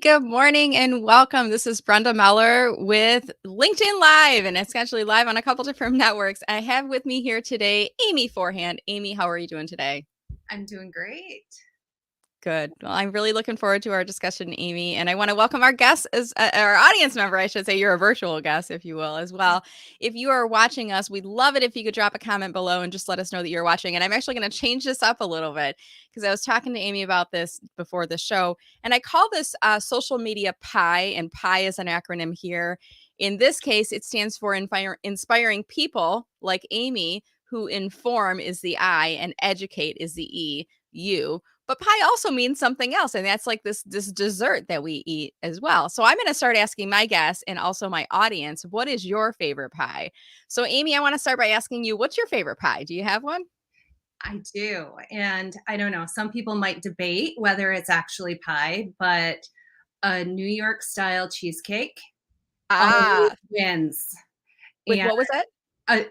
good morning and welcome. This is Brenda Meller with LinkedIn Live, and it's actually live on a couple different networks. I have with me here today Amy Forehand. Amy, how are you doing today? I'm doing great. Good. Well, I'm really looking forward to our discussion, Amy. And I want to welcome our guest as our audience member. I should say you're a virtual guest, if you will, as well. If you are watching us, we'd love it if you could drop a comment below and just let us know that you're watching. And I'm actually going to change this up a little bit because I was talking to Amy about this before the show. And I call this social media PI, and PI is an acronym here. In this case, it stands for inspiring people like Amy, who inform is the I and educate is the E, you. But pie also means something else, and that's like this dessert that we eat as well. So I'm going to start asking my guests and also my audience, what is your favorite pie? So Amy, I want to start by asking you, what's your favorite pie? Do you have one? I do. And I don't know, some people might debate whether it's actually pie, but a New York style cheesecake always Ah, wins. with And what was it?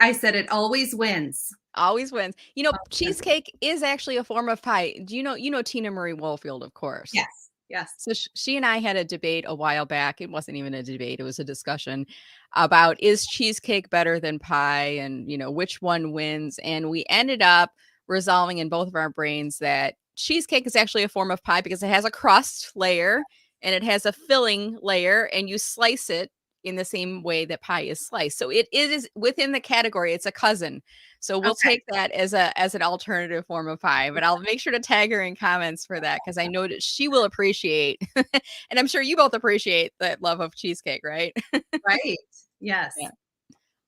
I said it always wins. Always wins. You know, Yes. cheesecake is actually a form of pie. Do you know Tina Marie Woolfield, of course. Yes. Yes. So she and I had a debate a while back. It wasn't even a debate, it was a discussion about is cheesecake better than pie and, which one wins. And we ended up resolving in both of our brains that cheesecake is actually a form of pie because it has a crust layer and it has a filling layer and you slice it in the same way that pie is sliced. So it is within the category. It's a cousin. So we'll Okay. take that as an alternative form of pie, but I'll make sure to tag her in comments for that because I know that she will appreciate, and I'm sure you both appreciate that love of cheesecake, right? Right. Yes. Yeah.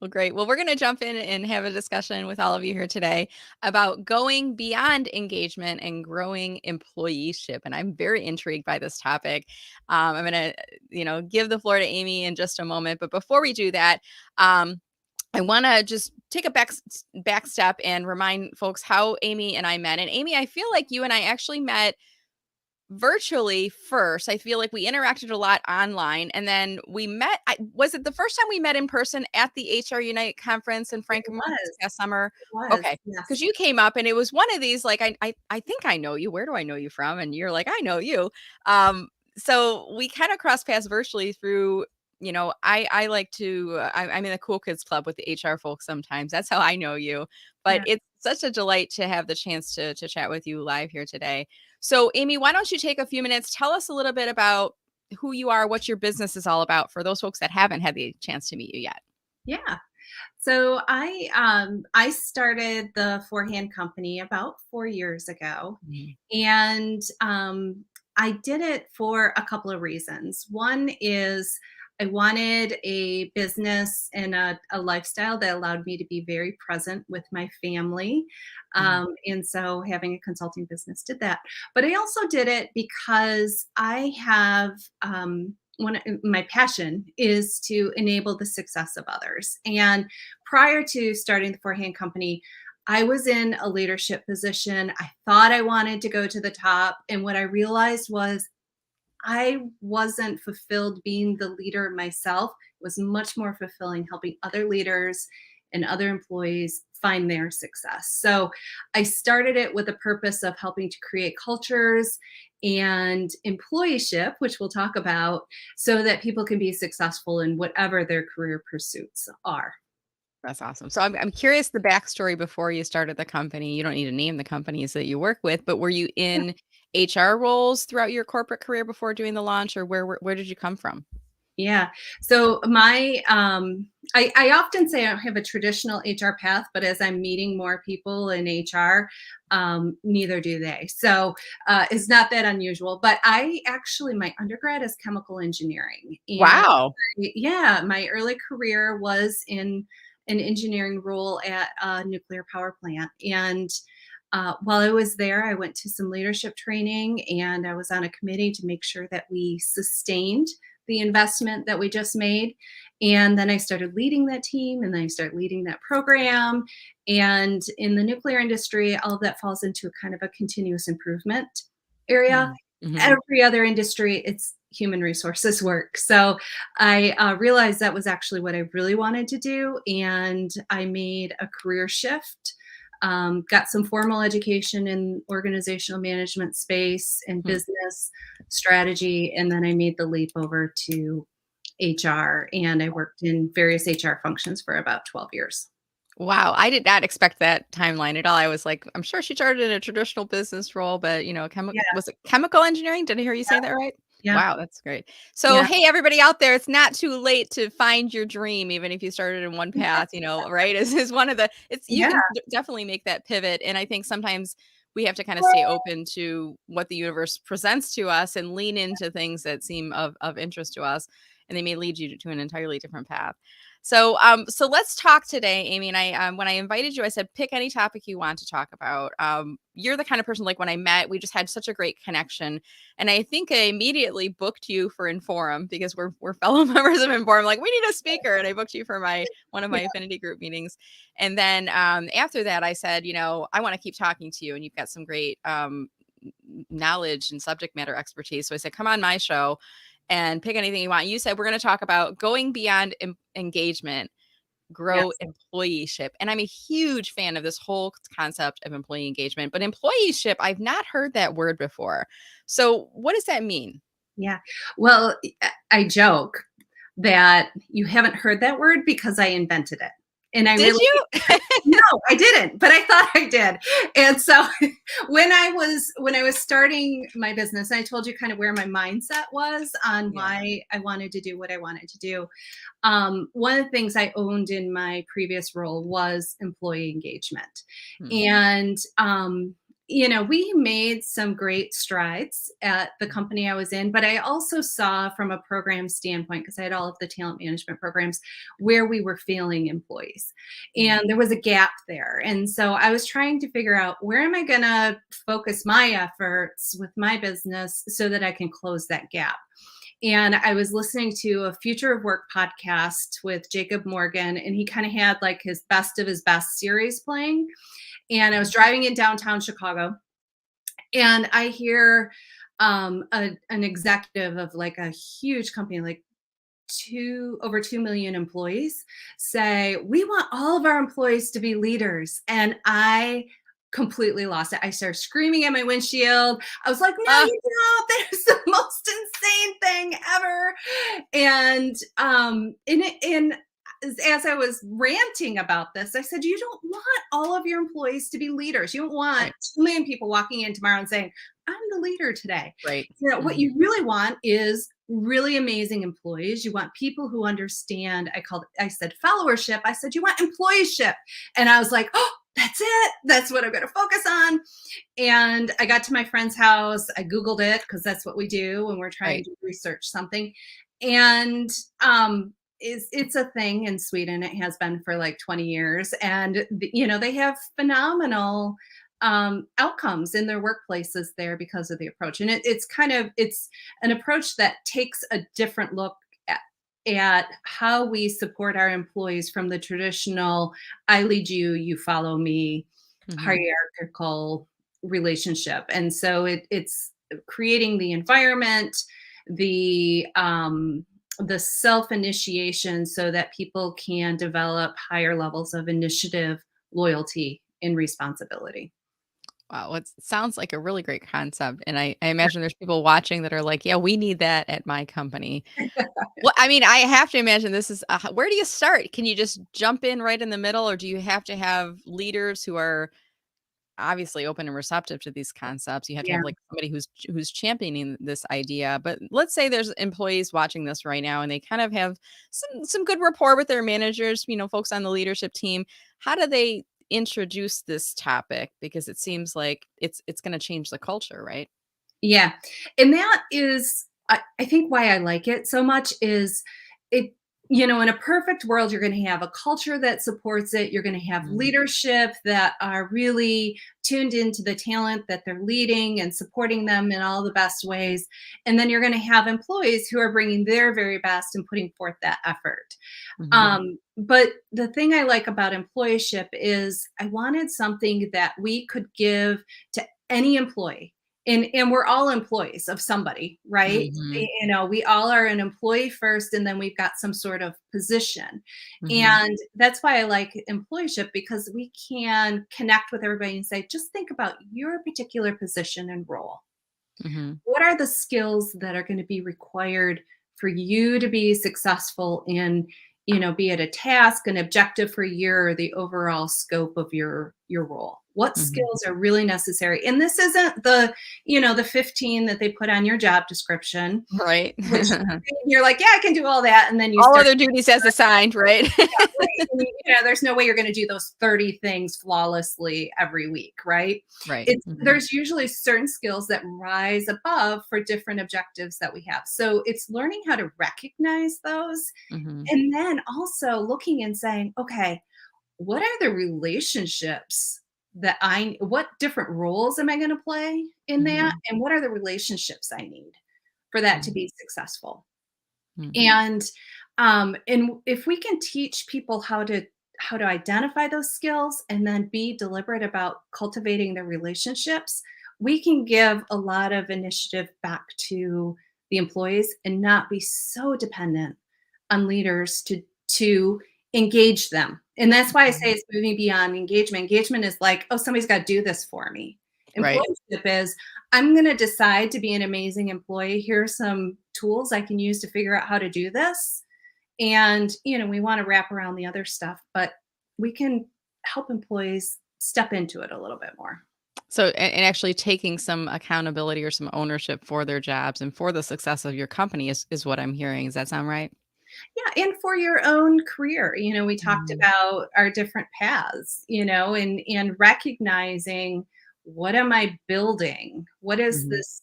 Well, great. Well, we're going to jump in and have a discussion with all of you here today about going beyond engagement and growing employeeship. And I'm very intrigued by this topic. I'm going to, give the floor to Amy in just a moment. But before we do that, I want to just take a back step and remind folks how Amy and I met. And Amy, I feel like you and I actually met virtually first. I feel like we interacted a lot online and then we met. Was it the first time we met in person at the HR Unite conference in It Frankenmuth this was. past summer? It was. Okay. Because Yes. you came up and it was one of these like I think I know you. Where do I know you from? And you're like, I know you. So we kind of crossed paths virtually through, I like to I'm in the cool kids club with the HR folks sometimes. That's how I know you. But Yeah. it's such a delight to have the chance to chat with you live here today. So, Amy, why don't you take a few minutes? Tell us a little bit about who you are, what your business is all about for those folks that haven't had the chance to meet you yet. Yeah. So I started the Forehand company about 4 years ago, Mhm. and I did it for a couple of reasons. One is I wanted a business and a lifestyle that allowed me to be very present with my family. Mhm. And so having a consulting business did that. But I also did it because I have my passion is to enable the success of others. And prior to starting the Forehand company, I was in a leadership position. I thought I wanted to go to the top. And what I realized was I wasn't fulfilled being the leader myself. It was much more fulfilling helping other leaders and other employees find their success. So I started it with a purpose of helping to create cultures and employeeship, which we'll talk about, so that people can be successful in whatever their career pursuits are. That's awesome. So I'm curious the backstory before you started the company. You don't need to name the companies that you work with, but were you in HR roles throughout your corporate career before doing the launch, or where did you come from? Yeah. So I often say I don't have a traditional HR path, but as I'm meeting more people in HR, neither do they. So it's not that unusual. But I actually, my undergrad is chemical engineering, and Wow. yeah, my early career was in an engineering role at a nuclear power plant, and while I was there, I went to some leadership training and I was on a committee to make sure that we sustained the investment that we just made. And then I started leading that team and then I started leading that program. And in the nuclear industry, all of that falls into a kind of a continuous improvement area. Mm-hmm. Every other industry, it's human resources work. So I realized that was actually what I really wanted to do. And I made a career shift, got some formal education in organizational management space and business, strategy, and then I made the leap over to HR, and I worked in various HR functions for about 12 years. Wow, I did not expect that timeline at all. I was like, I'm sure she started in a traditional business role, but Yeah, was it chemical engineering? Did I hear you say that right? yeah, Wow, that's great. So, yeah, hey, everybody out there, it's not too late to find your dream, even if you started in one path, right? Is one of the, you yeah, can definitely make that pivot. And I think sometimes we have to kind of stay open to what the universe presents to us and lean into things that seem of interest to us. And they may lead you to an entirely different path. So let's talk today, Amy. And when I invited you, I said, pick any topic you want to talk about. You're the kind of person, like when I met, we just had such a great connection. And I think I immediately booked you for Inforum because we're fellow members of Inforum. Like, we need a speaker. And I booked you for one of my affinity group meetings. And then after that, I said, I want to keep talking to you. And you've got some great knowledge and subject matter expertise. So I said, come on my show and pick anything you want. You said we're going to talk about going beyond engagement, grow yes. employeeship. And I'm a huge fan of this whole concept of employee engagement, but employeeship, I've not heard that word before. So what does that mean? Yeah. Well, I joke that you haven't heard that word because I invented it. And I Did really you? no, I didn't, but I thought I did. And so when I was starting my business, I told you kind of where my mindset was on Yeah. why I wanted to do what I wanted to do. One of the things I owned in my previous role was employee engagement. Hmm. And we made some great strides at the company I was in, but I also saw from a program standpoint, because I had all of the talent management programs, where we were failing employees. Hmm. And there was a gap there. And so I was trying to figure out, where am I going to focus my efforts with my business so that I can close that gap? And I was listening to a Future of Work podcast with Jacob Morgan, and he kind of had like his best of his best series playing. And I was driving in downtown Chicago, and I hear an executive of like a huge company, like over 2 million employees, say, we want all of our employees to be leaders. And I completely lost it. I started screaming at my windshield. I was like, no, Ah, you don't. That is the most insane thing ever. And as I was ranting about this, I said, you don't want all of your employees to be leaders. You don't want right, 2 million people walking in tomorrow and saying, I'm the leader today. right. What Mhm. you really want is really amazing employees. You want people who understand. I said followership. I said, you want employeeship. And I was like, oh, that's it. That's what I'm going to focus on. And I got to my friend's house. I Googled it because that's what we do when we're trying Right. to research something. And it's a thing in Sweden. It has been for like 20 years. And, they have phenomenal outcomes in their workplaces there because of the approach. And it's an approach that takes a different look at how we support our employees from the traditional I lead you, you follow me Mhm. hierarchical relationship. And so it's creating the environment, the self initiation, so that people can develop higher levels of initiative, loyalty, and responsibility. Wow, it sounds like a really great concept, and I imagine there's people watching that are like, "Yeah, we need that at my company." Well, I mean, I have to imagine this is where do you start? Can you just jump in right in the middle, or do you have to have leaders who are obviously open and receptive to these concepts? You have to Yeah. have, like, somebody who's championing this idea, but let's say there's employees watching this right now, and they kind of have some good rapport with their managers, folks on the leadership team. How do they introduce this topic? Because it seems like it's gonna change the culture, right? Yeah. And that is, I think why I like it so much is it, in a perfect world, you're going to have a culture that supports it. You're going to have Mhm, leadership that are really tuned into the talent that they're leading and supporting them in all the best ways. And then you're going to have employees who are bringing their very best and putting forth that effort. mhm, But the thing I like about employeeship is I wanted something that we could give to any employee. And we're all employees of somebody, right? mhm, We all are an employee first, and then we've got some sort of position. mhm. And that's why I like employeeship, because we can connect with everybody and say, just think about your particular position and role. Mhm. What are the skills that are going to be required for you to be successful in, be it a task, an objective for a year, or the overall scope of your role? What Mhm. skills are really necessary? And this isn't the 15 that they put on your job description, Right. which you're like, yeah, I can do all that, and then you All start. other duties as assigned, right? Yeah, right. There's no way you're gonna do those 30 things flawlessly every week, right? Right. It's Mhm. There's usually certain skills that rise above for different objectives that we have. So it's learning how to recognize those, Mhm. and then also looking and saying, "Okay, what are the relationships that what different roles am I gonna play in that? Mhm. And what are the relationships I need for that to Mhm. be successful?" Mhm. And if we can teach people how to identify those skills and then be deliberate about cultivating their relationships, we can give a lot of initiative back to the employees and not be so dependent on leaders to engage them. And that's why I say Mhm. it's moving beyond engagement. Engagement is like, oh, somebody's got to do this for me. Right. Employeeship is, I'm going to decide to be an amazing employee. Here are some tools I can use to figure out how to do this. And, we want to wrap around the other stuff, but we can help employees step into it a little bit more. So, and actually taking some accountability or some ownership for their jobs and for the success of your company is what I'm hearing. Does that sound right? Yeah, and for your own career, we talked Mhm. about our different paths, and recognizing, what am I building? What is Mhm. this,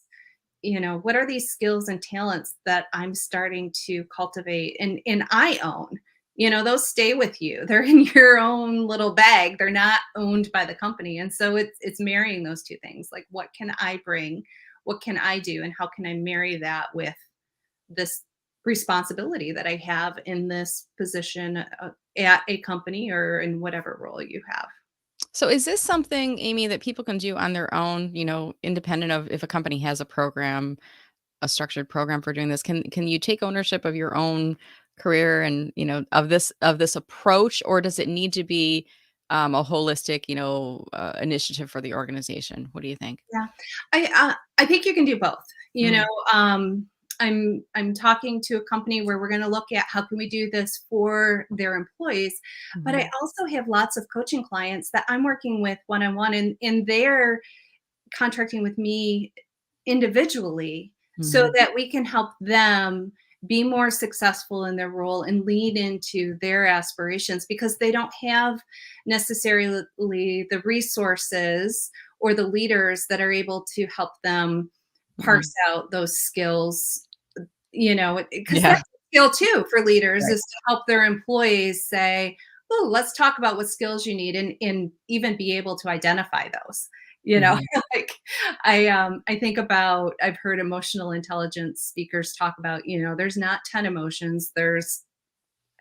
what are these skills and talents that I'm starting to cultivate and I own? Those stay with you. They're in your own little bag. They're not owned by the company. And so it's marrying those two things. Like, what can I bring? What can I do? And how can I marry that with this responsibility that I have in this position at a company or in whatever role you have? So is this something, Amy, that people can do on their own, independent of if a company has a program, a structured program for doing this? Can you take ownership of your own career and, of this approach, or does it need to be a holistic, initiative for the organization? What do you think? Yeah, I think you can do both. You know, Mm, I'm talking to a company where we're going to look at how can we do this for their employees, but I mhm, also have lots of coaching clients that I'm working with one on one, and they're contracting with me individually so mhm, that we can help them be more successful in their role and lead into their aspirations because they don't have necessarily the resources or the leaders that are able to help them mhm. parse out those skills, because Yeah, that's a skill too for leaders, right. is to help their employees say, oh, let's talk about what skills you need, and even be able to identify those, Mhm, like, I think about, I've heard emotional intelligence speakers talk about, there's not 10 emotions, there's,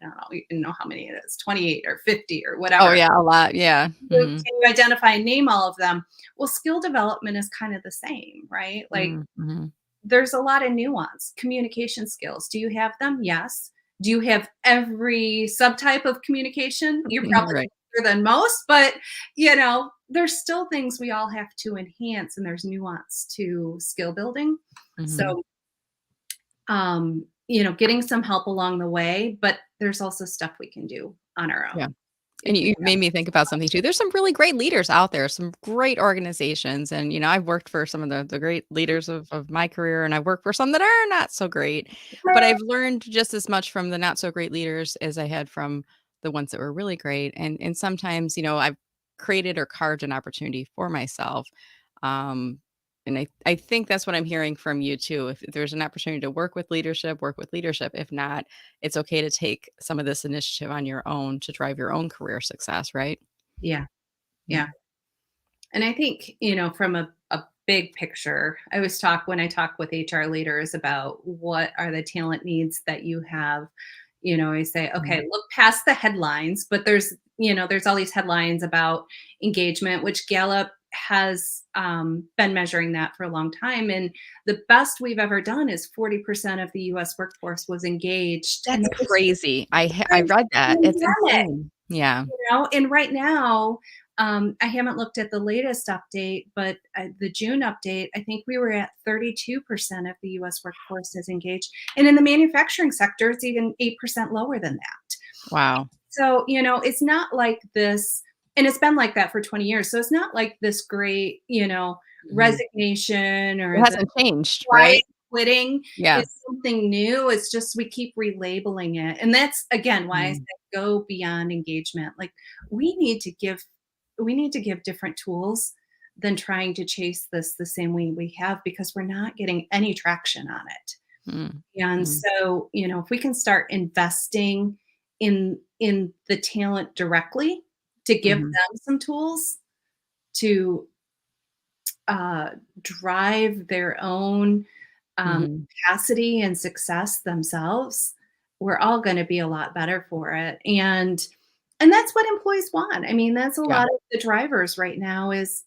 I don't know, you know how many it is, 28 or 50 or oh, whatever. yeah, a lot, yeah, Can mhm, you identify and name all of them? Well, skill development is kind of the same, right? Like, mm, mhm. there's a lot of nuance. Communication skills, do you have them? Yes. Do you have every subtype of communication? You're probably Right, better than most, but there's still things we all have to enhance, and there's nuance to skill building. mhm, So, getting some help along the way, but there's also stuff we can do on our yeah. own And if we you made me think about something too. There's some really great leaders out there, some great organizations, and, I've worked for some of the great leaders of my career, and I work for some that are not so great, but have. I've learned just as much from the not so great leaders as I had from the ones that were really great, and sometimes, I've created or carved an opportunity for myself, um, and I think that's what I'm hearing from you too. If there's an opportunity to work with leadership, work with leadership. If not, it's okay to take some of this initiative on your own to drive your own career success, right? Yeah, yeah. Mm, And I think, from a big picture, I always talk when I talk with HR leaders about what are the talent needs that you have. I say, mm, okay, look past the headlines, but there's all these headlines about engagement, which Gallup has been measuring that for a long time. And the best we've ever done is 40% of the US workforce was engaged. And that's that was crazy. I during read the that. It's pandemic. insane. Yeah. And right now, I haven't looked at the latest update, but the June update, I think we were at 32% of the US workforce is engaged. And in the manufacturing sector, it's even 8% lower than that. Wow. So, it's not like this, and it's been like that for 20 years. So it's not like this great, Mhm. resignation or It the hasn't changed, quiet right? quitting Yeah. is something new. It's just we keep relabeling it. And that's again why I said Mhm. go beyond engagement. Like we need to give we need to give different tools than trying to chase this the same way we have because we're not getting any traction on it. Mm. And Mm. so, if we can start investing in the talent directly to give Mhm. them some tools to uh, drive their own Mhm. capacity and success themselves, we're all going to be a lot better for it. And that's what employees want. I mean, that's a Yeah. lot of the drivers right now is,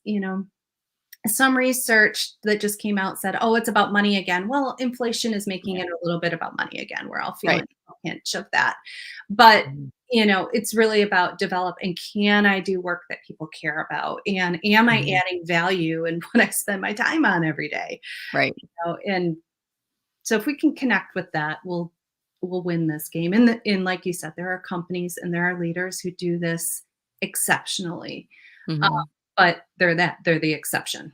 some research that just came out said, oh, it's about money again. Well, inflation is making Yeah. it a little bit about money again. We're all feeling Right. a pinch of that. But Mhm. it's really about develop and can I do work that people care about? And am I Mhm. adding value in what I spend my time on every day? Right. And so if we can connect with that, we'll win this game. And like you said, there are companies and there are leaders who do this exceptionally. Uh, Mhm. but they're the exception.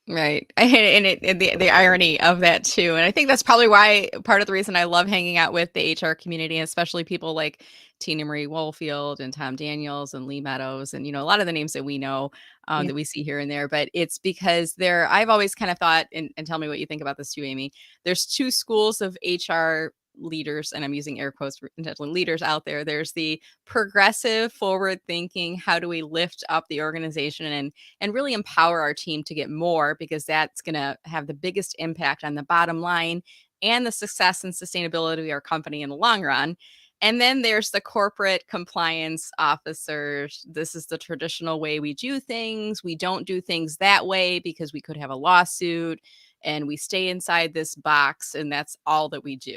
Right. And the irony of that too. And I think that's probably why part of the reason I love hanging out with the HR community, especially people like Tina Marie Woolfield and Tom Daniels and Lee Meadows and a lot of the names that we know Yeah. that we see here and there. But it's because I've always kind of thought, and tell me what you think about this too, Amy. There's two schools of HR leaders, and I'm using air quotes for intentionally leaders out there. There's the progressive, forward thinking, how do we lift up the organization and really empower our team to get more because that's going to have the biggest impact on the bottom line and the success and sustainability of our company in the long run. And then there's the corporate compliance officers. This is the traditional way we do things. We don't do things that way because we could have a lawsuit and we stay inside this box and that's all that we do.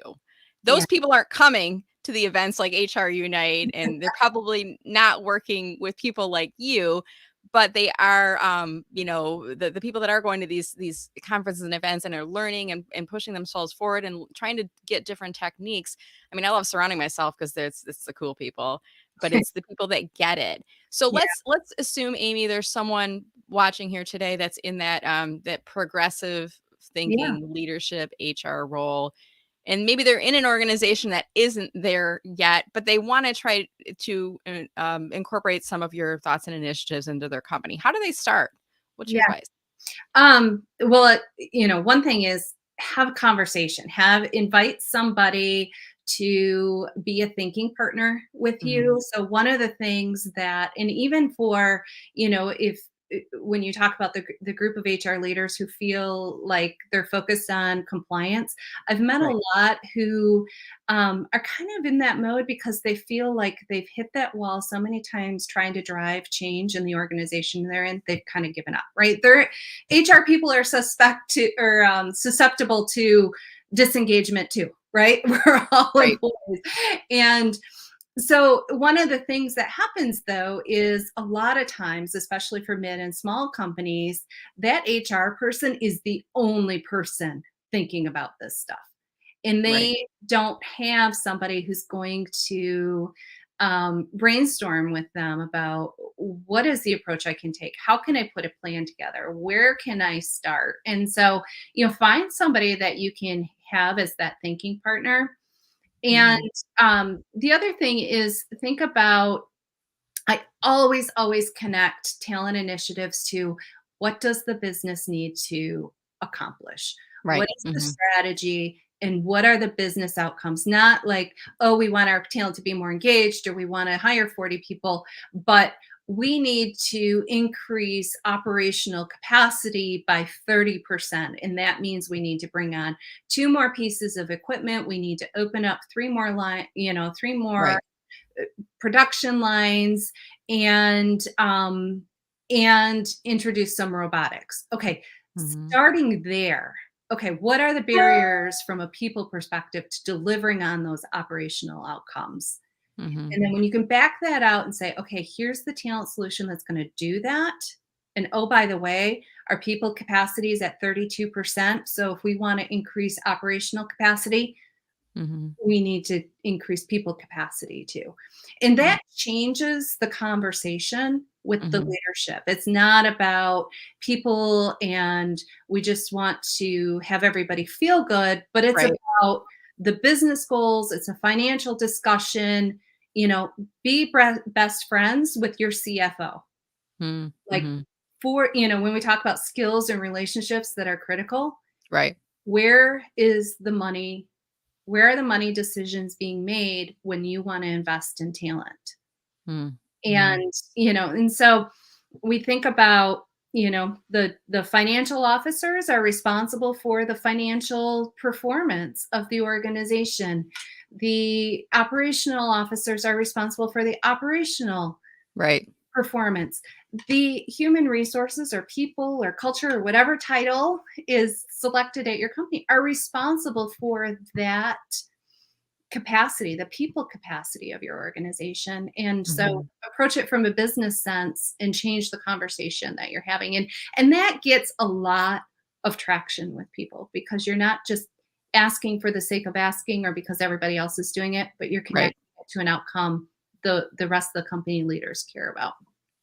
Yeah. Those people aren't coming to the events like HR Unite and they're probably not working with people like you, but they are the people that are going to these conferences and events and are learning and pushing themselves forward and trying to get different techniques. I mean, I love surrounding myself because it's the cool people, but it's the people that get it. So Yeah. let's assume, Amy, there's someone watching here today that's in that progressive Yeah. thinking leadership HR role, and maybe they're in an organization that isn't there yet, but they want to try to incorporate some of your thoughts and initiatives into their company. How do they start? What's your Yeah. advice? Well, one thing is have a conversation, invite somebody to be a thinking partner with Mhm. you. So one of the things that, and even for, if when you talk about the group of HR leaders who feel like they're focused on compliance, I've met Right. a lot who are kind of in that mode because they feel like they've hit that wall so many times trying to drive change in the organization they're in, they've kind of given up, right? They're HR people are susceptible to disengagement too, right? We're all Right. employees. And so one of the things that happens though is a lot of times, especially for mid and small companies, that HR person is the only person thinking about this stuff. And Right. they don't have somebody who's going to brainstorm with them about what is the approach I can take? How can I put a plan together? Where can I start? And so, find somebody that you can have as that thinking partner. And Mhm. the other thing is think about, I always connect talent initiatives to what does the business need to accomplish? What Right. is the Mhm. strategy and what are the business outcomes? Not like, oh, we want our talent to be more engaged or we want to hire 40 people, but we need to increase operational capacity by 30%. And that means we need to bring on two more pieces of equipment. We need to open up three more Right. production lines and introduce some robotics. Okay, Mhm. starting there. Okay, what are the barriers from a people perspective to delivering on those operational outcomes? Mhm. And then when you can back that out and say, okay, here's the talent solution that's going to do that. And oh, by the way, our people capacity is at 32%. So if we want to increase operational capacity, Mhm. we need to increase people capacity too. And Yeah. that changes the conversation with the Mhm. leadership. It's not about people and we just want to have everybody feel good, but it's Right. about the business goals. It's a financial discussion. You know, be best friends with your CFO. Mm. Like, Mhm. when we talk about skills and relationships that are critical, Right. where is the money, where are the money decisions being made when you want to invest in talent? Mm. Mhm. And so we think about, the financial officers are responsible for the financial performance of the organization. The operational officers are responsible for the operational Right. performance. The human resources or people or culture or whatever title is selected at your company are responsible for that capacity, the people capacity of your organization. And so Mhm. approach it from a business sense and change the conversation that you're having. And that gets a lot of traction with people because you're not just asking for the sake of asking or because everybody else is doing it, but you're Right. connecting it to an outcome the rest of the company leaders care about.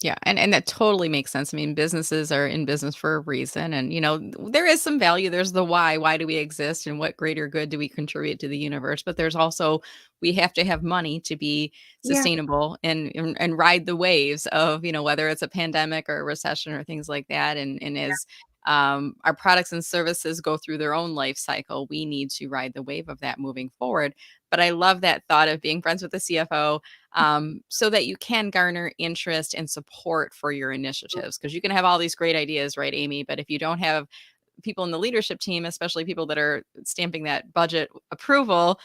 Yeah, and that totally makes sense. I mean, businesses are in business for a reason, and there is some value. There's the why. Why do we exist, and what greater good do we contribute to the universe? But there's also we have to have money to be Yeah. sustainable and ride the waves of whether it's a pandemic or a recession or things like that. And as our products and services go through their own life cycle, we need to ride the wave of that moving forward. But I love that thought of being friends with the CFO, so that you can garner interest and support for your initiatives. Because you can have all these great ideas, right, Amy? But if you don't have people in the leadership team, especially people that are stamping that budget approval,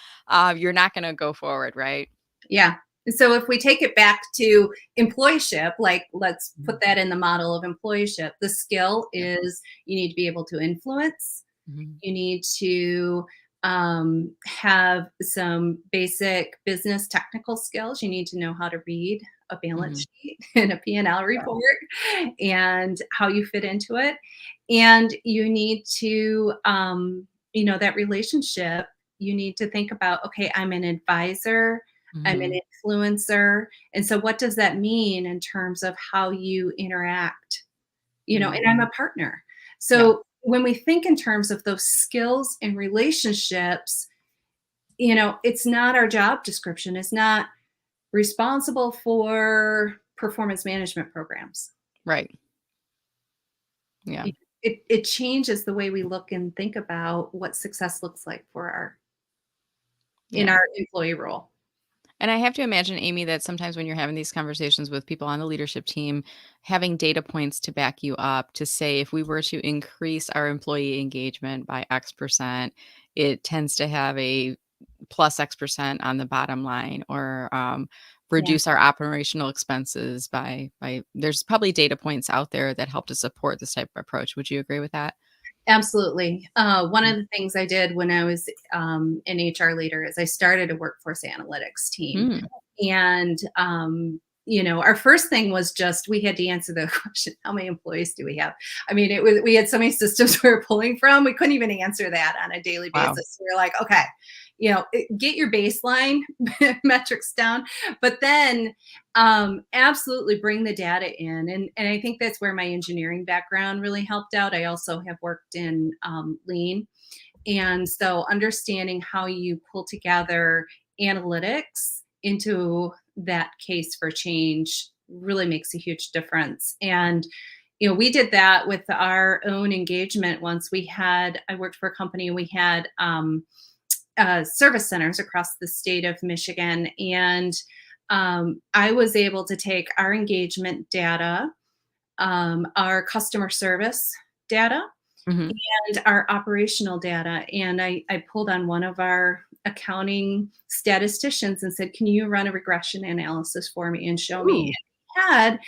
you're not going to go forward, right? Yeah. So if we take it back to employeeship, like let's Mhm. put that in the model of employeeship, the skill Yeah. is you need to be able to influence. Mhm. You need to have some basic business technical skills. You need to know how to read a balance Mhm. sheet and a P&L Yeah. report and how you fit into it. And you need to, that relationship, you need to think about, okay, I'm an advisor, I'm an Mhm. influencer. And so what does that mean in terms of how you interact? And I'm Mhm. a partner. Yeah. So when we think in terms of those skills and relationships, it's not our job description. It's not responsible for performance management programs. Right. Yeah. It changes the way we look and think about what success looks like for our in Yeah. our employee role. And I have to imagine, Amy, that sometimes when you're having these conversations with people on the leadership team, having data points to back you up to say if we were to increase our employee engagement by X percent, it tends to have a plus X percent on the bottom line, or Yeah. reduce our operational expenses by. There's probably data points out there that help to support this type of approach. Would you agree with that? Absolutely. One Mm. of the things I did when I was an HR leader is I started a workforce analytics team. Mm. And, our first thing was just we had to answer the question, how many employees do we have? I mean, we had so many systems we were pulling from, we couldn't even answer that on a daily Wow. basis. We were like, okay, get your baseline metrics down, but then absolutely bring the data in. And I think that's where my engineering background really helped out. I also have worked in lean. And so understanding how you pull together analytics into that case for change really makes a huge difference. And we did that with our own engagement. I worked for a company, we had service centers across the state of Michigan. And I was able to take our engagement data, our customer service data, Mhm. and our operational data. And I pulled on one of our accounting statisticians and said, can you run a regression analysis for me and show me? Ooh. And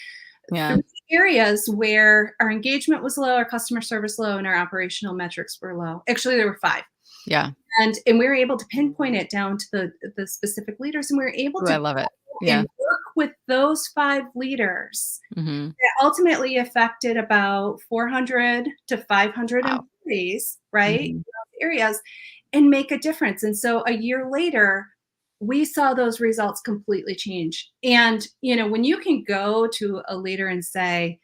we had Yeah. 3 areas where our engagement was low, our customer service low, and our operational metrics were low. Actually, there were 5. Yeah. And we were able to pinpoint it down to the specific leaders, and we were able Ooh, to I go love it. and Yeah. work with those 5 leaders Mhm. that ultimately affected about 400 to 500 Wow. employees, right, in Mhm. those areas, and make a difference. And so a year later, we saw those results completely change. And, when you can go to a leader and say,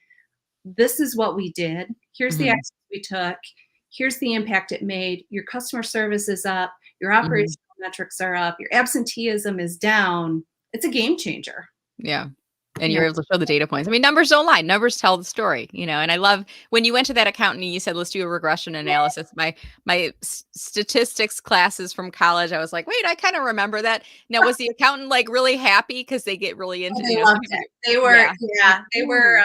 this is what we did. Here's the Mhm. actions we took. Here's the impact it made. Your customer service is up. Your Mhm. operational metrics are up. Your absenteeism is down. It's a game changer. Yeah. And Yeah. you're able to show the data points. I mean, numbers don't lie. Numbers tell the story, and I love when you went to that accountant and you said, let's do a regression analysis. My statistics classes from college, I was like, wait, I kind of remember that. Now, was the accountant like really happy because they get really Oh, into, they some loved people it. get, They were, yeah, like, yeah, they were, ooh,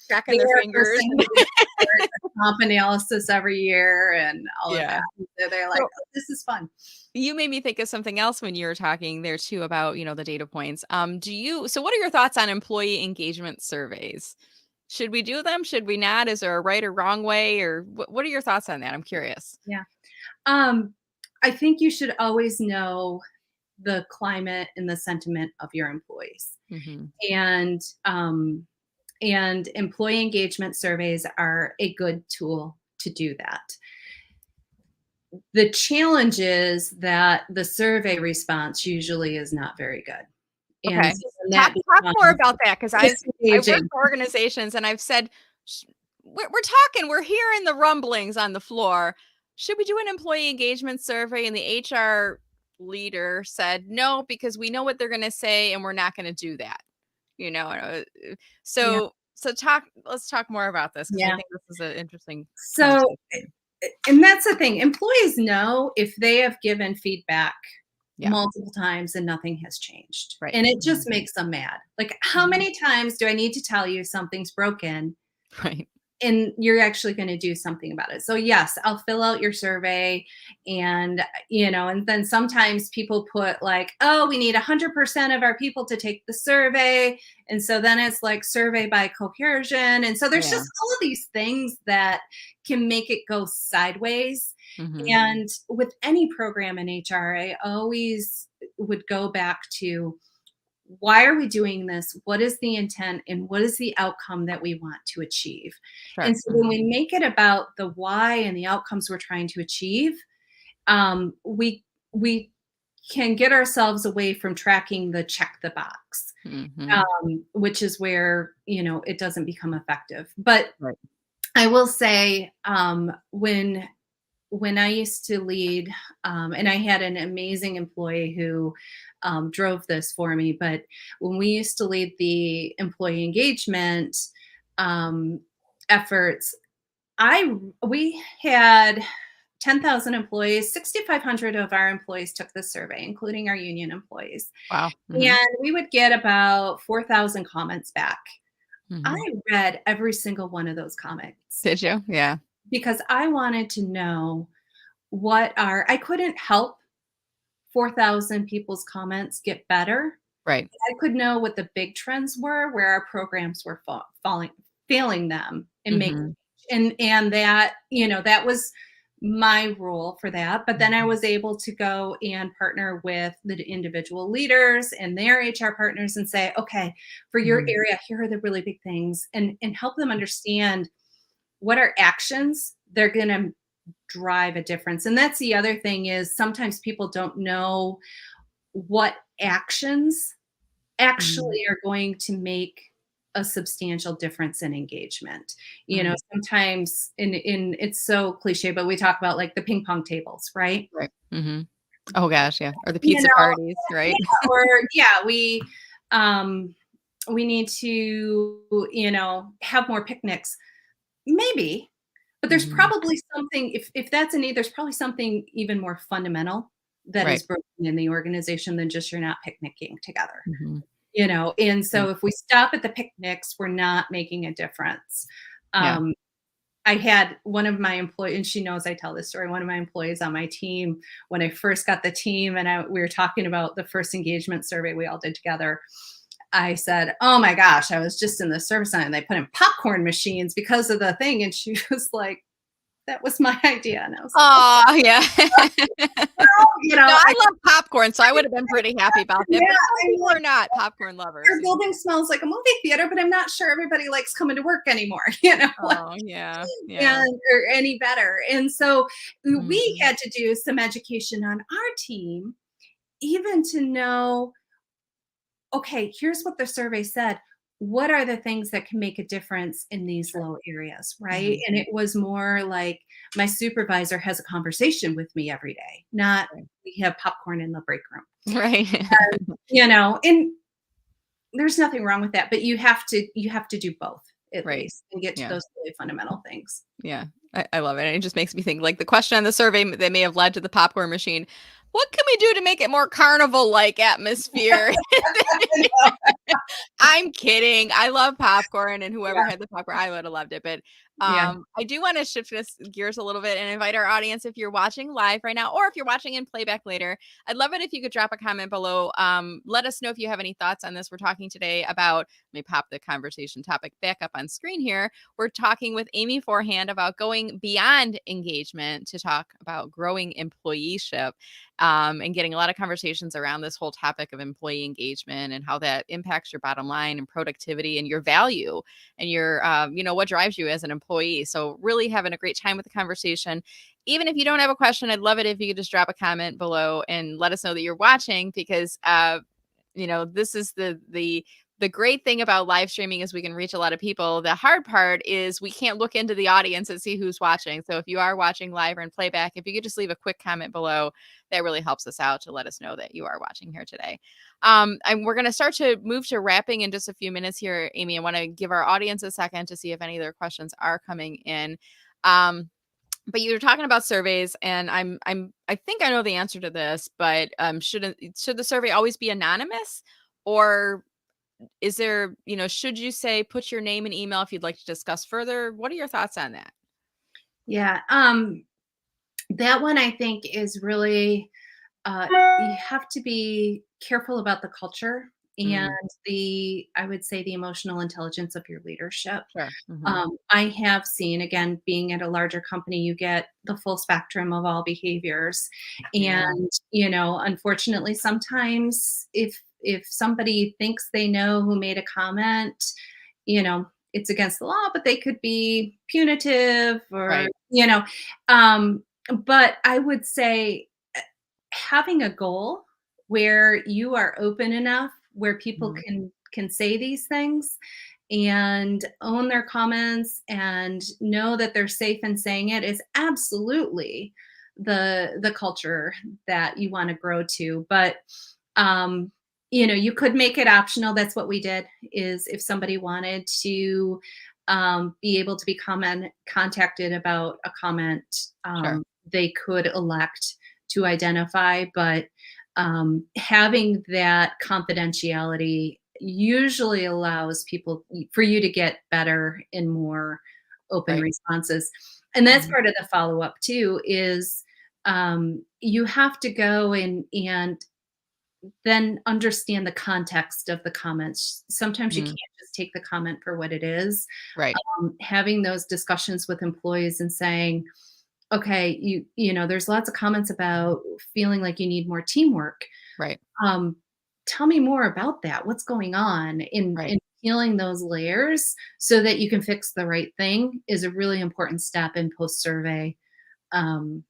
they cracking their were fingers. person who did the comp analysis every year and all of Yeah. that. So they're like, So "Oh, this is fun." you made me think of something else when you were talking there too about, the data points. So what are your thoughts on employee engagement surveys? Should we do them? Should we not? Is there a right or wrong way? Or what are your thoughts on that? I'm curious. Yeah. Um, I think you should always know the climate and the sentiment of your employees. Hmm. And, employee engagement surveys are a good tool to do that. The challenge is that the survey response usually is not very good. And Okay. so then Talk that talk more becomes about that because I've worked disengaging. for organizations and I've said, "Sh- we're talking, we're hearing the rumblings on the floor. Should we do an employee engagement survey?" And the HR leader said, no, because we know what they're going to say and we're not going to do that. Yeah, Let's talk more about this because I yeah. think this is an interesting So, conversation. and that's the thing, employees know if they have given feedback Yeah. multiple times and nothing has changed, Right. and it Mhm. just makes them mad. Like, how Mhm. many times do I need to tell you something's broken Right. and you're actually going to do something about it? So yes, I'll fill out your survey, and and then sometimes people put like, oh, we need 100% of our people to take the survey, and so then it's like survey by coercion, and so there's Yeah. just all of these things that can make it go sideways. Hmm. And with any program in HR, I always would go back to, why are we doing this? What is the intent and what is the outcome that we want to achieve? And Sure. so when we make it about the why and the outcomes we're trying to achieve, we can get ourselves away from tracking the check the box, Hmm. which is where it doesn't become effective. But Right. I will say, when I used to lead, and I had an amazing employee who drove this for me, but when we used to lead the employee engagement um, efforts, we had 10,000 employees. 6,500 of our employees took the survey, including our union employees, Wow. Hmm. and we would get about 4,000 comments back. I Hmm. read every single one of those comments Did you? Yeah. because I wanted to know I couldn't help 4,000 people's comments get better. Right. I could know what the big trends were, where our programs were failing them, and make, Mhm. and that, that was my role for that. But then I Mhm. was able to go and partner with the individual leaders and their HR partners and say, okay, for your Mhm. area, here are the really big things, and help them understand what are actions they're going to drive a difference. And that's the other thing, is sometimes people don't know what actions Mhm. actually are going to make a substantial difference in engagement. Mhm. Sometimes in it's so cliche, but we talk about like the ping pong tables, right? Right. Mhm. Oh gosh, yeah. Or the You pizza know, parties, right? yeah, or yeah, um we need to, have more picnics. Maybe, but there's Mhm. probably something, if that's a need, there's probably something even more fundamental that Right. is broken in the organization than just you're not picnicking together, Mhm. and Yeah. so if we stop at the picnics, we're not making a difference. Yeah. Um, I had one of my employees, and she knows I tell this story, one of my employees on my team, when I first got the team and we were talking about the first engagement survey we all did together, I said, "Oh my gosh, I was just in the service center and they put in popcorn machines because of the thing." And she was like, that was my idea. And I was like, Oh, yeah. well, No, I love popcorn, so I would have been pretty happy about that, yeah, but some I'm people like, are not popcorn lovers, our you know? building smells like a movie theater, but I'm not sure everybody likes coming to work anymore, you know, Oh, yeah, yeah. and or any better. And so we Mhm. had to do some education on our team, even to know, okay, here's what the survey said. What are the things that can make a difference in these Sure. low areas, right? Mhm. And it was more like my supervisor has a conversation with me every day, not Right. we have popcorn in the break room. Right. And there's nothing wrong with that, but you have to do both at Right. least and get to Yeah. those really fundamental things. Yeah, I love it. And it just makes me think like the question on the survey that may have led to the popcorn machine. What can we do to make it more carnival like atmosphere? I'm kidding. I love popcorn, and whoever Yeah, had the popcorn, I would have loved it. But yeah. I do want to shift this gears a little bit and invite our audience, if you're watching live right now, or if you're watching in playback later, I'd love it if you could drop a comment below. Let us know if you have any thoughts on this. We're talking today about, let me pop the conversation topic back up on screen here. We're talking with Amy Forehand about going beyond engagement to talk about growing employeeship, and getting a lot of conversations around this whole topic of employee engagement and how that impacts your bottom line and productivity and your value and your, what drives you as an employee. So, really having a great time with the conversation. Even if you don't have a question, I'd love it if you could just drop a comment below and let us know that you're watching, because this is the great thing about live streaming is we can reach a lot of people. The hard part is we can't look into the audience and see who's watching. So if you are watching live or in playback, if you could just leave a quick comment below, that really helps us out to let us know that you are watching here today. And we're going to start to move to wrapping in just a few minutes here, Amy. I want to give our audience a second to see if any of their questions are coming in. But you were talking about surveys, and I think I know the answer to this, but should the survey always be anonymous, or is there, should you say put your name and email if you'd like to discuss further? What are your thoughts on that? Yeah, that one I think is really, you have to be careful about the culture and Mm, I would say the emotional intelligence of your leadership. sure. Hmm. I have seen, again, being at a larger company, you get the full spectrum of all behaviors. Yeah. And, unfortunately, sometimes if somebody thinks they know who made a comment, it's against the law, but they could be punitive or, Right. um, but I would say having a goal where you are open enough where people Mhm. can say these things and own their comments and know that they're safe in saying it is absolutely the culture that you want to grow to. But um you could make it optional. That's what we did, is if somebody wanted to be able to be contacted about a comment, Sure. they could elect to identify. But having that confidentiality usually allows people for you to get better and more open Right. responses. And that's Mhm. part of the follow up too, is you have to go and then understand the context of the comments. Sometimes you can't Mhm. just take the comment for what it is. Right. Having those discussions with employees and saying, okay, there's lots of comments about feeling like you need more teamwork. Right. um, Tell me more about that. What's going on Right. in peeling those layers so that you can fix the right thing is a really important step in post survey um,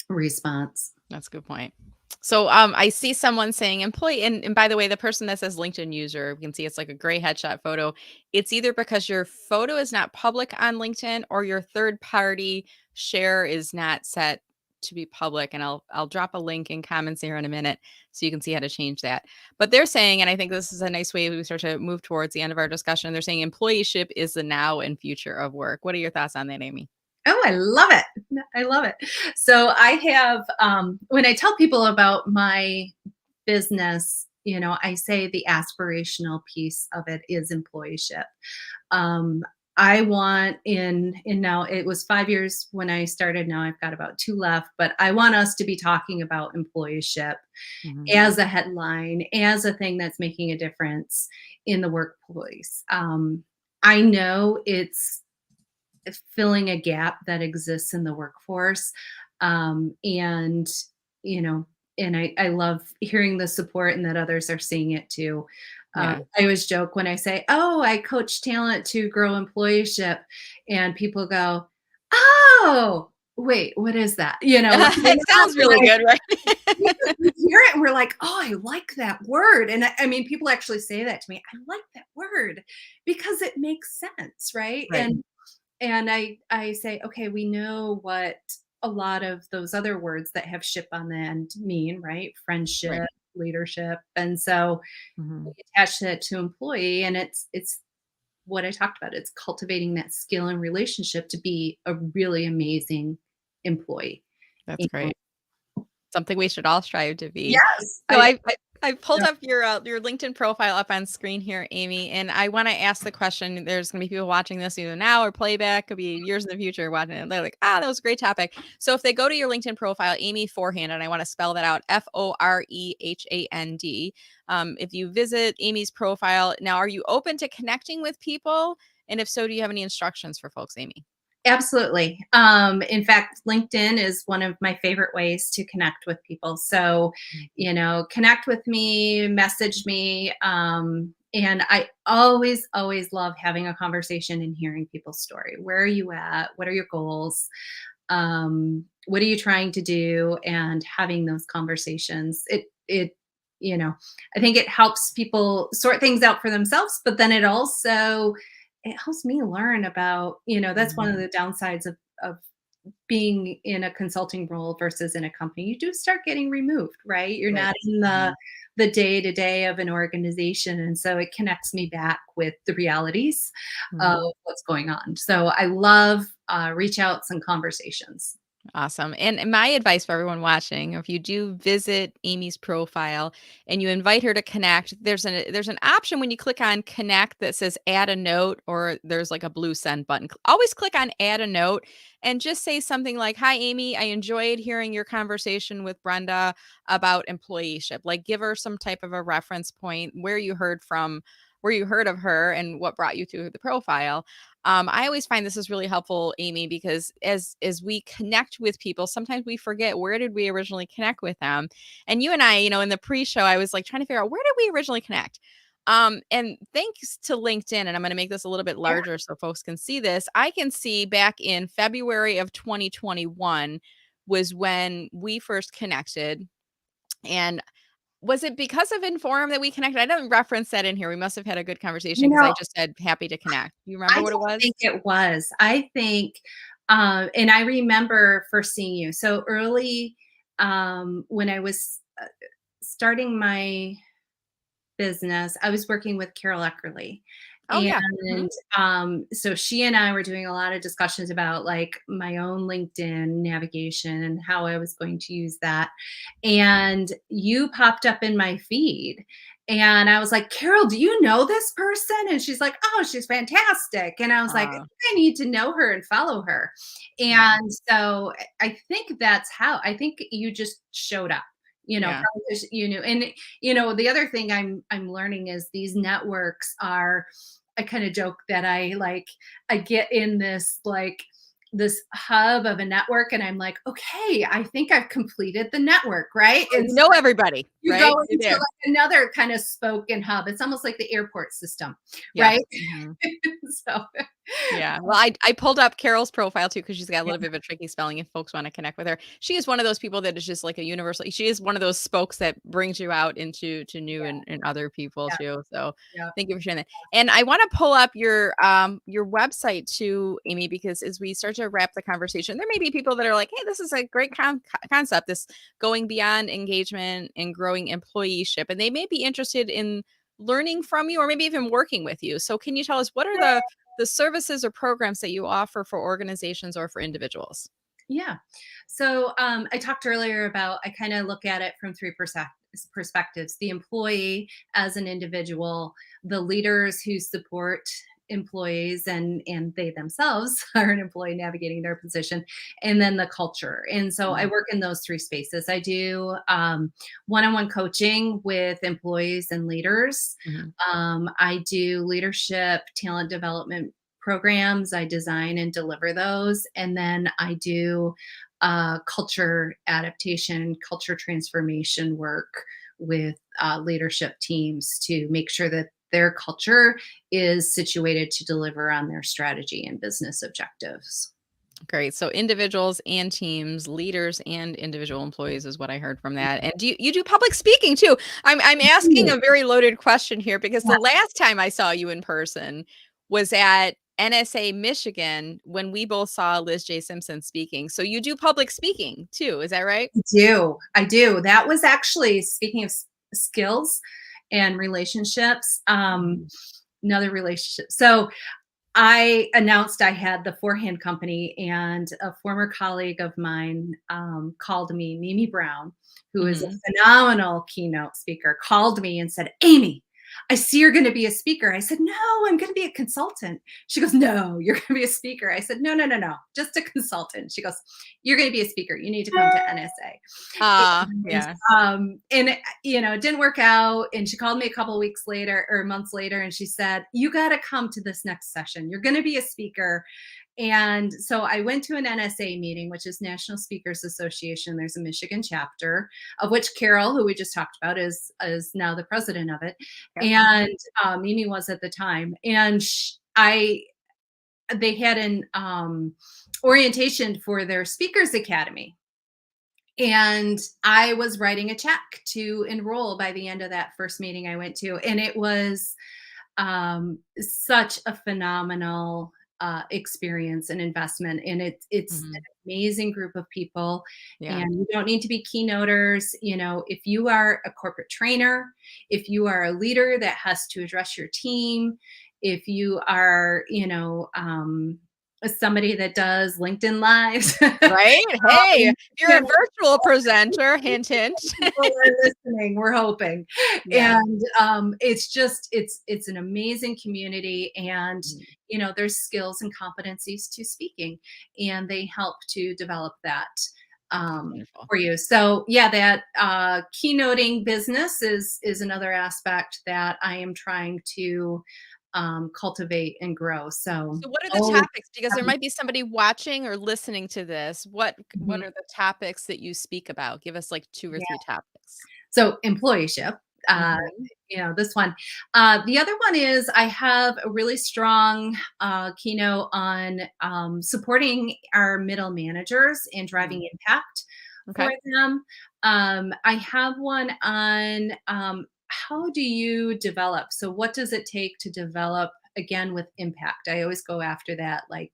response. That's a good point. So I see someone saying employee, and by the way, the person that says LinkedIn user, you can see it's like a gray headshot photo. It's either because your photo is not public on LinkedIn or your third party share is not set to be public. And I'll drop a link in comments here in a minute so you can see how to change that. But they're saying, and I think this is a nice way we start to move towards the end of our discussion. They're saying employeeship is the now and future of work. What are your thoughts on that, Amy? Oh, I love it. I love it. So I have, when I tell people about my business, I say the aspirational piece of it is employeeship. Um, I want in now, it was 5 years when I started. Now I've got about two left, but I want us to be talking about employeeship Mhm. as a headline, as a thing that's making a difference in the workplace. I know filling a gap that exists in the workforce. And, you know, and I love hearing the support and that others are seeing it too. Yeah. I always joke when I say, "Oh, I coach talent to grow employeeship," and people go, "Oh, wait, what is that?" Like they're It not sounds really like good, right? we hear it and we're like, "Oh, I like that word." And I mean, people actually say that to me. I like that word because it makes sense, right? Right. And I say, "Okay, we know what a lot of those other words that have ship on the end mean, right? Right. Friendship, leadership." And so we Mhm. attach that to employee, and it's what I talked about. It's cultivating that skill and relationship to be a really amazing employee. That's And great. Something we should all strive to be. yes, So I know. I pulled up your LinkedIn profile up on screen here, Amy, and I want to ask the question. There's going to be people watching this either now or playback. Could be years in the future watching it. They're like, that was a great topic. So if they go to your LinkedIn profile, Amy Forehand, and I want to spell that out, Forehand. If you visit Amy's profile now, are you open to connecting with people? And if so, do you have any instructions for folks, Amy? Absolutely. In fact, LinkedIn is one of my favorite ways to connect with people. So, connect with me, message me. And I always love having a conversation and hearing people's story. Where are you at? What are your goals? What are you trying to do? And having those conversations. You know, I think it helps people sort things out for themselves, but then it helps me learn about, that's one of Mhm. the downsides of being in a consulting role versus in a company. You do start getting removed, right? You're Right. not in Mhm. the day to day of an organization, and so it connects me back with the realities of Mhm. what's going on. So I love reach outs and conversations. Awesome. And my advice for everyone watching, if you do visit Amy's profile and you invite her to connect, there's an option when you click on connect that says add a note, or there's like a blue send button. Always click on add a note and just say something like, "Hi Amy, I enjoyed hearing your conversation with Brenda about employeeship." Like give her some type of a reference point where you heard of her and what brought you to the profile. I always find this is really helpful, Amy, because as we connect with people, sometimes we forget, where did we originally connect with them. And you and I, in the pre-show, I was like trying to figure out, where did we originally connect. And thanks to LinkedIn, and I'm going to make this a little bit Yeah. larger so folks can see this. I can see back in February of 2021 was when we first connected. And was it because of Inform that we connected? I didn't reference that in here. We must have had a good conversation You because I know, just said happy to connect. You I remember what it don't was? think it was. I think, and I remember first seeing you so early, when I was starting my business. I was working with Carol Eckerly. Oh, yeah. Mhm. And so she and I were doing a lot of discussions about like my own LinkedIn navigation and how I was going to use that. And you popped up in my feed. And I was like, Carol, do you know this person? And she's like, oh, she's fantastic. And I was like, I think I need to know her and follow her. Yeah, And so I think that's how I think you just showed up, yeah. probably 'cause you knew. And the other thing I'm learning is these networks are, I kind of joke that I get in this hub of a network and I'm like, okay, I think I've completed the network, right? Oh, And you so know everybody, you go right? You're into there. like another kind of spoke and hub. It's almost like the airport system, Yes. right? Mhm. So Yeah. Well, I pulled up Carol's profile too because she's got a little bit of a tricky spelling if folks want to connect with her. She is one of those people that is just like a universal. She is one of those spokes that brings you out into to new yeah, and other people yeah, too. So yeah. thank you for sharing that. And I want to pull up your website too, Amy, because as we start to wrap the conversation, there may be people that are like, hey, this is a great concept, this going beyond engagement and growing employeeship. And they may be interested in learning from you or maybe even working with you. So can you tell us, what are the services or programs that you offer for organizations or for individuals? Yeah. So I talked earlier about I kind of look at it from three perspectives: the employee as an individual, the leaders who support employees and they themselves are an employee navigating their position, and then the culture. And so I Mhm. work in those three spaces. I do one-on-one coaching with employees and leaders. Mhm. I do leadership talent development programs. I design and deliver those. And then I do culture adaptation, culture transformation work with leadership teams to make sure that their culture is situated to deliver on their strategy and business objectives. Great. So individuals and teams, leaders and individual employees is what I heard from that. And you do public speaking too? I'm asking Yeah. a very loaded question here because the last time I saw you in person was at NSA Michigan when we both saw Liz J. Simpson speaking. So you do public speaking too, is that right? I do. I do. That was actually, speaking of skills and relationships, Mhm. another relationship. So I announced I had the Forehand company, and a former colleague of mine called me, Mimi Brown, who is a Mhm. phenomenal keynote speaker, called me and said, Amy, I see you're going to be a speaker. I said, no, I'm going to be a consultant. She goes, no, you're going to be a speaker. I said, no, no, no, no, just a consultant. She goes, you're going to be a speaker. You need to come to NSA. And, Yeah. it didn't work out. And she called me a couple of weeks later or months later, and she said, you got to come to this next session. You're going to be a speaker. And so I went to an NSA meeting, which is National Speakers Association. There's a Michigan chapter, of which Carol, who we just talked about, is now the president of it. Yep. And Mimi was at the time. And they had an orientation for their Speakers Academy. And I was writing a check to enroll by the end of that first meeting I went to. And it was such a phenomenal experience and investment. And it's an Mhm. amazing group of people. Yeah. And you don't need to be keynoters. If you are a corporate trainer, if you are a leader that has to address your team, if you are, somebody that does LinkedIn lives, Right? Hey, um, if you're you a virtual presenter, hint, hint. people are listening, we're hoping. Yeah. And it's an amazing community. And Mhm. there's skills and competencies to speaking, and they help to develop that Wonderful. for you. So yeah, that keynoting business is another aspect that I am trying to cultivate and grow. So So what are the always topics? Because there having. might be somebody watching or listening to this. What Mhm. are the topics that you speak about? Give us like 2 or Yeah. 3 topics. So employeeship, uh, Mhm. this one. The other one is I have a really strong keynote on supporting our middle managers and Mm. driving impact for Okay. them. I have one on how do you develop? So, what does it take to develop again with impact? I always go after that. Like,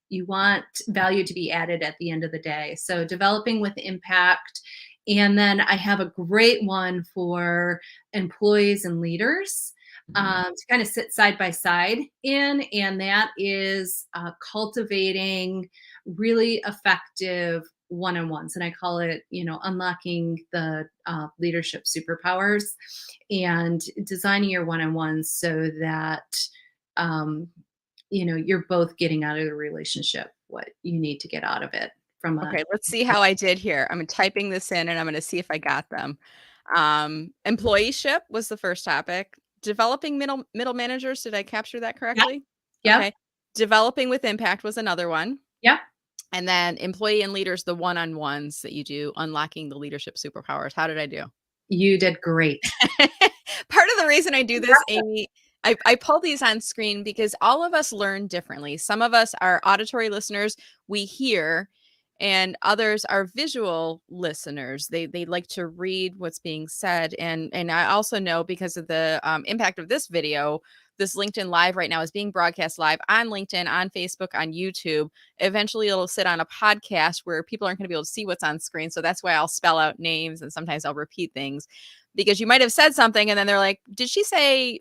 you want value to be added at the end of the day. So, developing with impact. And then I have a great one for employees and leaders Mhm. to kind of sit side by side in, and that is cultivating really effective one-on-ones. And I call it, unlocking the leadership superpowers and designing your one-on-ones so that you're both getting out of the relationship what you need to get out of it from a. Okay, let's see how I did here. I'm typing this in and I'm gonna see if I got them. Employeeship was the first topic. Developing middle managers, did I capture that Yep, correctly? yep, Okay. Developing with impact was another one. yep. And then employee and leaders, the one-on-ones that you do, unlocking the leadership superpowers. How did I do? You did great. Part of the reason I do this, Impressive. Amy, I pull these on screen because all of us learn differently. Some of us are auditory listeners, we hear, and others are visual listeners. They like to read what's being said. And I also know because of the impact of this video, this LinkedIn Live right now is being broadcast live on LinkedIn, on Facebook, on YouTube. Eventually, it'll sit on a podcast where people aren't going to be able to see what's on screen. So that's why I'll spell out names and sometimes I'll repeat things because you might have said something and then they're like, did she say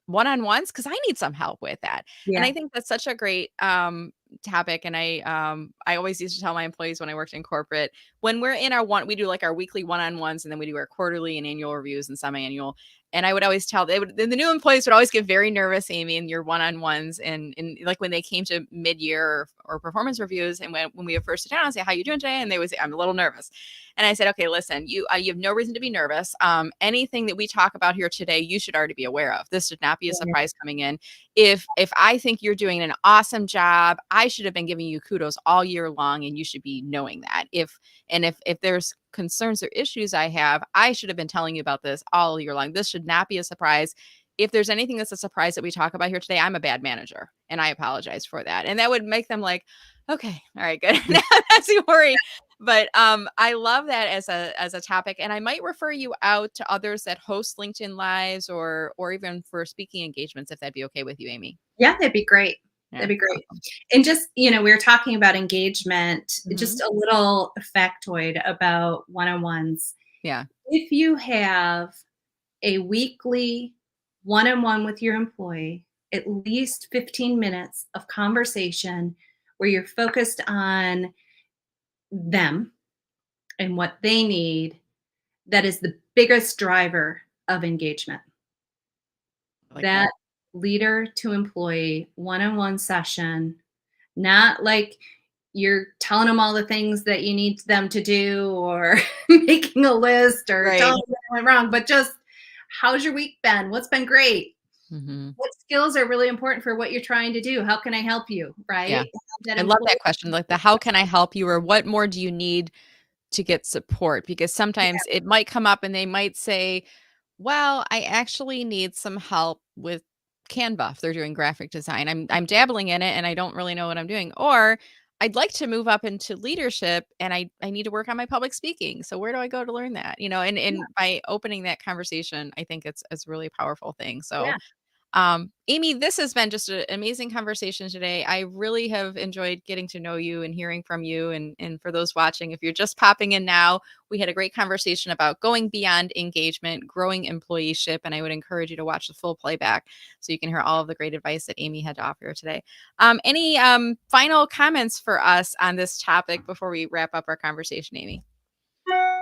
one-on-ones? Because I need some help with that. And Yeah. I think that's such a great topic. And I always used to tell my employees when I worked in corporate, when we're in our we do like our weekly one-on-ones and then we do our quarterly and annual reviews and semi-annual. And I would always tell the new employees would always get very nervous, Amy, in your one-on-ones and like when they came to mid-year or performance reviews. And when we would first sit down and say, how you doing today? And they would say, I'm a little nervous. And I said, okay, listen, you have no reason to be nervous. Anything that we talk about here today, you should already be aware of. This should not be a surprise coming in. If I think you're doing an awesome job, I should have been giving you kudos all year long, and you should be knowing that. If there's concerns or issues I have, I should have been telling you about this all year long. This should not be a surprise. If there's anything that's a surprise that we talk about here today, I'm a bad manager, and I apologize for that. And that would make them like, okay, all right, good. Now I'm not too worried. But I love that as a topic, and I might refer you out to others that host LinkedIn Lives or even for speaking engagements, if that'd be okay with you, Amy. Yeah, that'd be great. Yeah, That'd be great. awesome. And just, we were talking about engagement, just Mhm. a little factoid about one-on-ones. Yeah, If you have a weekly one-on-one with your employee, at least 15 minutes of conversation where you're focused on them and what they need, that is the biggest driver of engagement. I like that. That leader to employee one-on-one session, not like you're telling them all the things that you need them to do or making a list or Right. telling them what went wrong, but just how's your week been? What's been great? Mhm. What skills are really important for what you're trying to do? How can I help you? Yeah. Right? That I love employee. that question. Like the how can I help you, or what more do you need to get support? Because sometimes it might come up and they might say, well, I actually need some help with Canva if they're doing graphic design. I'm dabbling in it and I don't really know what I'm doing. Or I'd like to move up into leadership and I need to work on my public speaking. So where do I go to learn that? Yeah, And by opening that conversation, I think it's a really powerful thing. So yeah. Amy, this has been just an amazing conversation today. I really have enjoyed getting to know you and hearing from you. And for those watching, if you're just popping in now, we had a great conversation about going beyond engagement, growing employeeship. And I would encourage you to watch the full playback so you can hear all of the great advice that Amy had to offer here today. Any final comments for us on this topic before we wrap up our conversation, Amy?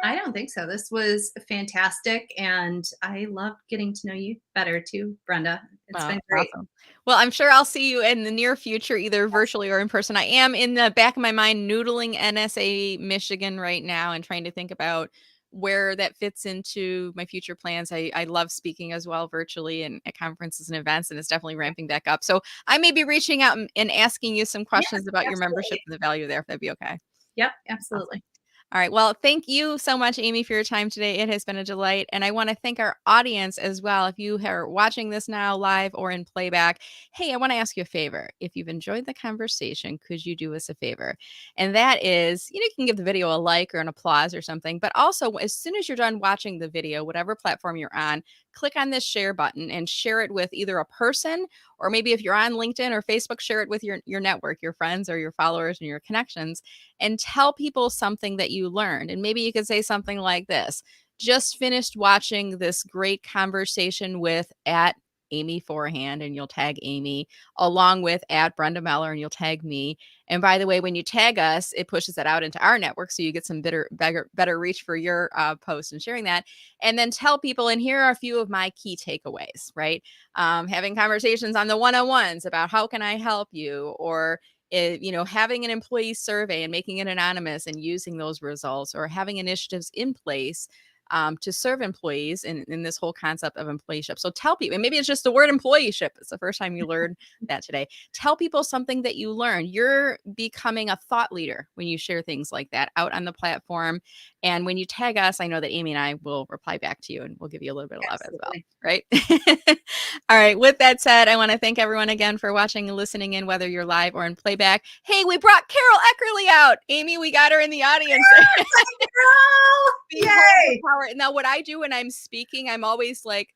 I don't think so. This was fantastic, and I loved getting to know you better too, Brenda. It's Wow, been great. awesome. Well, I'm sure I'll see you in the near future, either virtually or in person. I am in the back of my mind noodling NSA Michigan right now and trying to think about where that fits into my future plans. I love speaking as well virtually and at conferences and events, and it's definitely ramping back up. So I may be reaching out and asking you some Yeah, questions about your membership absolutely. and the value there, if that'd be okay. Yep, Awesome. absolutely. All right. Well, thank you so much, Amy, for your time today. It has been a delight. And I want to thank our audience as well. If you are watching this now live or in playback, hey, I want to ask you a favor. If you've enjoyed the conversation, could you do us a favor? And that is, you can give the video a like or an applause or something. But also, as soon as you're done watching the video, whatever platform you're on, click on this share button and share it with either a person, or maybe if you're on LinkedIn or Facebook, share it with your network, your friends or your followers and your connections, and tell people something that you learned. And maybe you could say something like this: just finished watching this great conversation with at Amy Forehand, and you'll tag Amy, along with at Brenda Meller, and you'll tag me. And by the way, when you tag us, it pushes it out into our network, so you get some better reach for your post and sharing that. And then tell people, and here are a few of my key takeaways, right? Having conversations on the one-on-ones about how can I help you, or having an employee survey and making it anonymous and using those results, or having initiatives in place to serve employees in this whole concept of employeeship. So tell people, and maybe it's just the word employeeship. It's the first time you learned that today. Tell people something that you learned. You're becoming a thought leader when you share things like that out on the platform. And when you tag us, I know that Amy and I will reply back to you and we'll give you a little bit of love as well. Absolutely. Right. All right. With that said, I want to thank everyone again for watching and listening in, whether you're live or in playback. Hey, we brought Carol Eckerly out. Amy, we got her in the audience. Behold the Yay! power. Now, what I do when I'm speaking, I'm always like,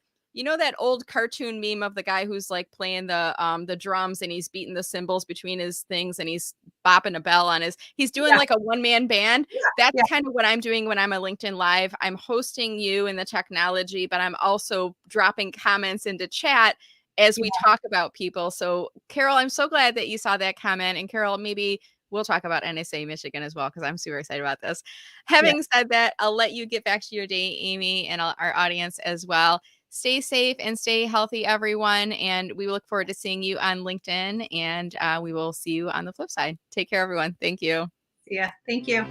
that old cartoon meme of the guy who's like playing the drums and he's beating the cymbals between his things and he's bopping a bell on he's doing Yeah, like a one-man band. yeah, That's yeah, kind of what I'm doing when I'm a LinkedIn Live. I'm hosting you in the technology, but I'm also dropping comments into chat as we yeah, talk about people. So, Carol, I'm so glad that you saw that comment. And Carol, maybe we'll talk about NSA Michigan as well, because I'm super excited about this. yeah. Having said that, I'll let you get back to your day, Amy, and our audience as well. Stay safe and stay healthy, everyone. And we look forward to seeing you on LinkedIn, and we will see you on the flip side. Take care, everyone. Thank you. Yeah, thank you.